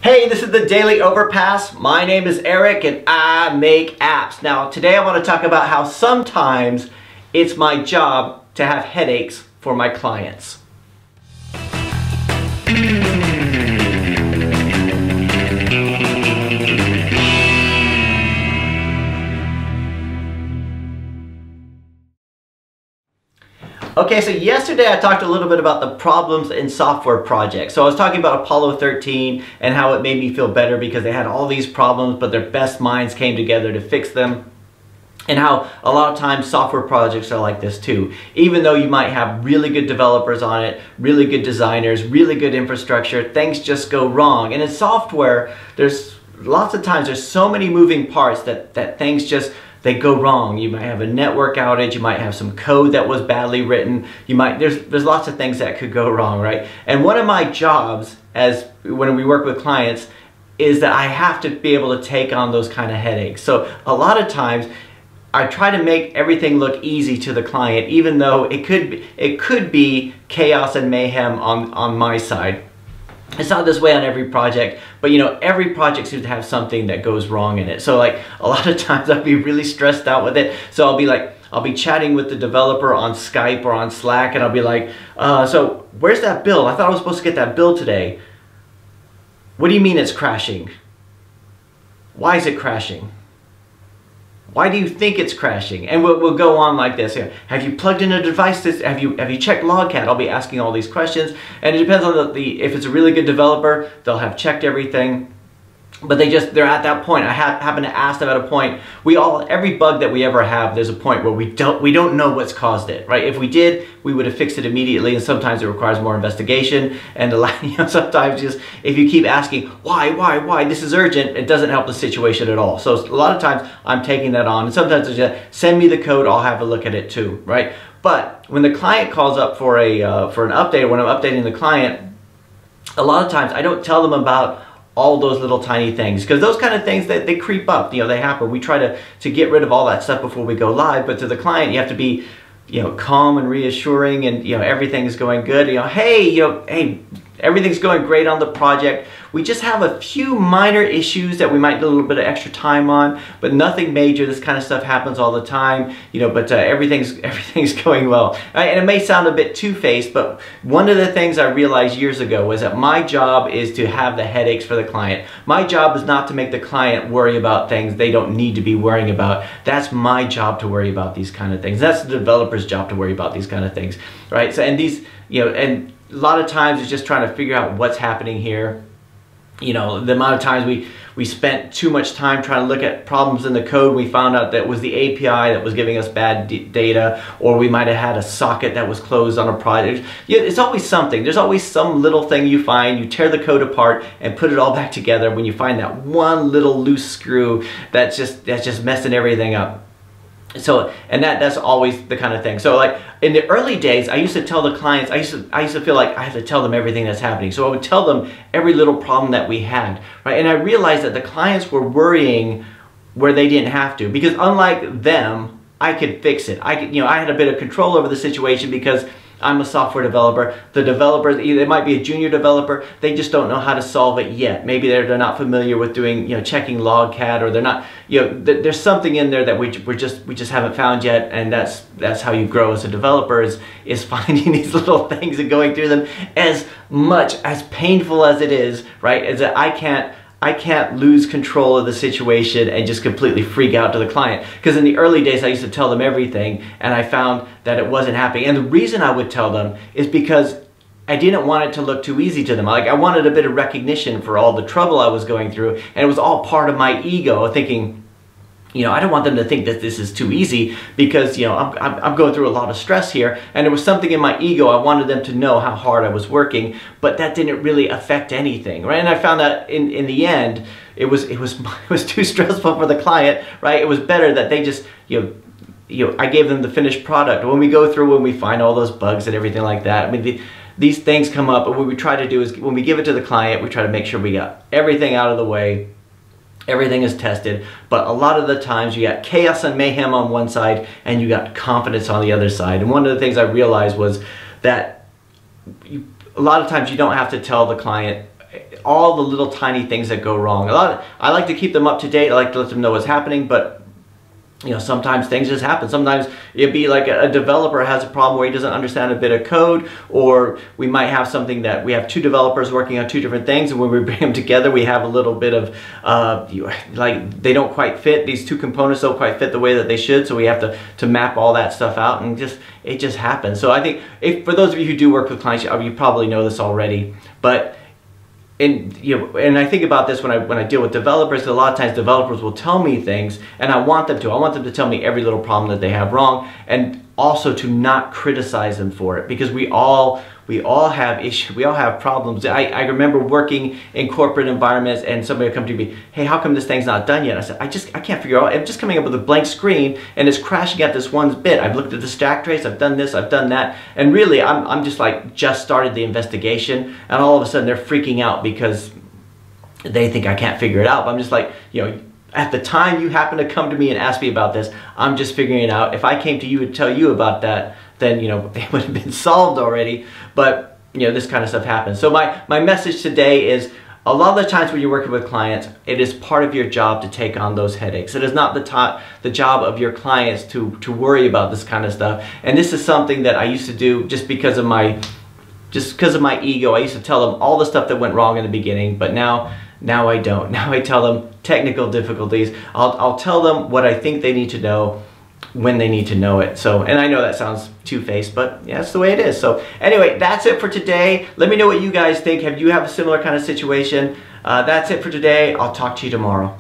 Hey, this is the Daily Overpass. My name is Eric and I make apps. Now, today I want to talk about how sometimes it's my job to have headaches for my clients. Okay, so yesterday I talked a little bit about the problems in software projects. So I was talking about Apollo 13 and how it made me feel better because they had all these problems, but their best minds came together to fix them. And how a lot of times software projects are like this too. Even though you might have really good developers on it, really good designers, really good infrastructure, things just go wrong. And in software, there's lots of times there's so many moving parts that things just they go wrong. You might have a network outage, you might have some code that was badly written, there's lots of things that could go wrong, right? And one of my jobs when we work with clients is that I have to be able to take on those kind of headaches. So a lot of times I try to make everything look easy to the client, even though it could be chaos and mayhem on my side. It's not this way on every project, but you know, every project seems to have something that goes wrong in it. So like a lot of times I'll be really stressed out with it. So I'll be chatting with the developer on Skype or on Slack and I'll be like, so where's that bill? I thought I was supposed to get that bill today. What do you mean it's crashing? Why is it crashing? Why do you think it's crashing? And we'll go on like this. Have you plugged in a device? Have you checked Logcat? I'll be asking all these questions, and it depends on if it's a really good developer, they'll have checked everything. But they're at that point. I happen to ask them at a point. Every bug that we ever have, there's a point where we don't know what's caused it, right? If we did, we would have fixed it immediately, and sometimes it requires more investigation. And sometimes just if you keep asking why, this is urgent, it doesn't help the situation at all. So a lot of times I'm taking that on, and sometimes it's just send me the code, I'll have a look at it too, right? But when the client calls up for an update, when I'm updating the client, a lot of times I don't tell them about all those little tiny things, because those kind of things they creep up, they happen. We try to get rid of all that stuff before we go live, but to the client you have to be calm and reassuring, and everything's going good. Hey, everything's going great on the project. We just have a few minor issues that we might need a little bit of extra time on, but nothing major. This kind of stuff happens all the time, but everything's going well. Right? And it may sound a bit two-faced, but one of the things I realized years ago was that my job is to have the headaches for the client. My job is not to make the client worry about things they don't need to be worrying about. That's my job to worry about these kind of things. That's the developer's job to worry about these kind of things, right? So, and these, and a lot of times it's just trying to figure out what's happening here. The amount of times we spent too much time trying to look at problems in the code. We found out that it was the API that was giving us bad data, or we might have had a socket that was closed on a project. It's always something. There's always some little thing you find. You tear the code apart and put it all back together when you find that one little loose screw that's just messing everything up. So, and that's always the kind of thing. So like in the early days, I used to tell the clients, I used to feel like I had to tell them everything that's happening. So I would tell them every little problem that we had, right? And I realized that the clients were worrying where they didn't have to, because unlike them, I could fix it. I had a bit of control over the situation because I'm a software developer. The developers, they might be a junior developer, they just don't know how to solve it yet. Maybe they're not familiar with doing, checking Logcat, or they're not, there's something in there that we just haven't found yet, and that's how you grow as a developer, is finding these little things and going through them, as much as painful as it is, right? Is that I can't lose control of the situation and just completely freak out to the client. Because in the early days, I used to tell them everything, and I found that it wasn't happening. And the reason I would tell them is because I didn't want it to look too easy to them. Like, I wanted a bit of recognition for all the trouble I was going through, and it was all part of my ego, thinking, I don't want them to think that this is too easy, because I'm going through a lot of stress here, and there was something in my ego. I wanted them to know how hard I was working, but that didn't really affect anything, right? And I found that in the end, it was too stressful for the client, right? It was better that they just I gave them the finished product. When we find all those bugs and everything like that, I mean these things come up, and what we try to do is when we give it to the client, we try to make sure we got everything out of the way. Everything is tested, but a lot of the times you got chaos and mayhem on one side, and you got confidence on the other side. And one of the things I realized was that a lot of times you don't have to tell the client all the little tiny things that go wrong. I like to keep them up to date. I like to let them know what's happening, but you know, sometimes things just happen. Sometimes it'd be like a developer has a problem where he doesn't understand a bit of code, or we might have something that we have two developers working on two different things, and when we bring them together, we have a little bit of like they don't quite fit. These two components don't quite fit the way that they should, so we have to map all that stuff out, and it just happens. So I think for those of you who do work with clients, you probably know this already, but. And I think about this when I deal with developers. A lot of times developers will tell me things, and I want them to tell me every little problem that they have wrong, and also to not criticize them for it, because we all have issues, we all have problems. I remember working in corporate environments, and somebody would come to me, hey, how come this thing's not done yet? I said, I can't figure out, I'm just coming up with a blank screen and it's crashing at this one bit. I've looked at the stack trace, I've done this, I've done that, and really I'm just like, just started the investigation, and all of a sudden they're freaking out because they think I can't figure it out. But I'm just like, at the time you happen to come to me and ask me about this, I'm just figuring it out. If I came to you and tell you about that, then it would have been solved already. But this kind of stuff happens. So my message today is, a lot of the times when you're working with clients, it is part of your job to take on those headaches. It is not the job of your clients to worry about this kind of stuff. And this is something that I used to do just because of my ego. I used to tell them all the stuff that went wrong in the beginning, but now I don't. Now I tell them technical difficulties. I'll tell them what I think they need to know when they need to know it. So, and I know that sounds two-faced, but yeah, that's the way it is. So anyway, that's it for today. Let me know what you guys think. Have you have a similar kind of situation? That's it for today. I'll talk to you tomorrow.